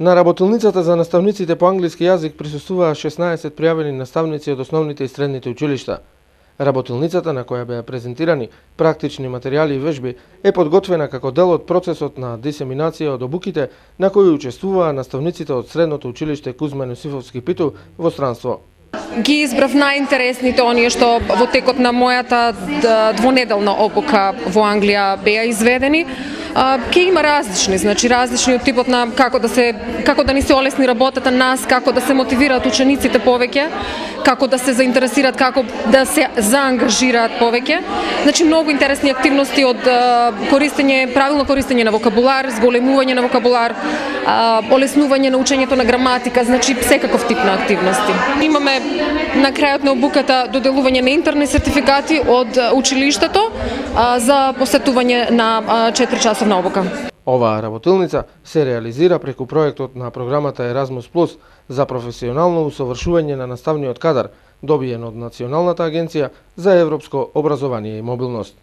На работилницата за наставниците по англиски јазик присуствуваа 16 пријавени наставници од основните и средните училишта. Работилницата, на која беа презентирани практични материјали и вежби, е подготвена како дел од процесот на дисеминација од обуките на кои учествуваа наставниците од средното училиште Кузман Јосифовски Питу во странство. Ги избрав најинтересните оние што во текот на мојата двонеделна обука во Англија беа изведени. Ке има различни, различни од типот на како да ни се олесни работата нас, како да се мотивираат учениците повеќе, како да се заинтересираат, како да се заангажираат повеќе. Многу интересни активности од правилно користење на вокабулар, зголемување на вокабулар, олеснување на учењето на граматика, секаков тип на активности. Имаме на крајот на обуката доделување на интерни сертификати од училиштето за посетување на 4 часовна обука. Оваа работилница се реализира преку проектот на програмата Erasmus+ за професионално усовршување на наставниот кадар, добиен од Националната агенција за европско образование и мобилност.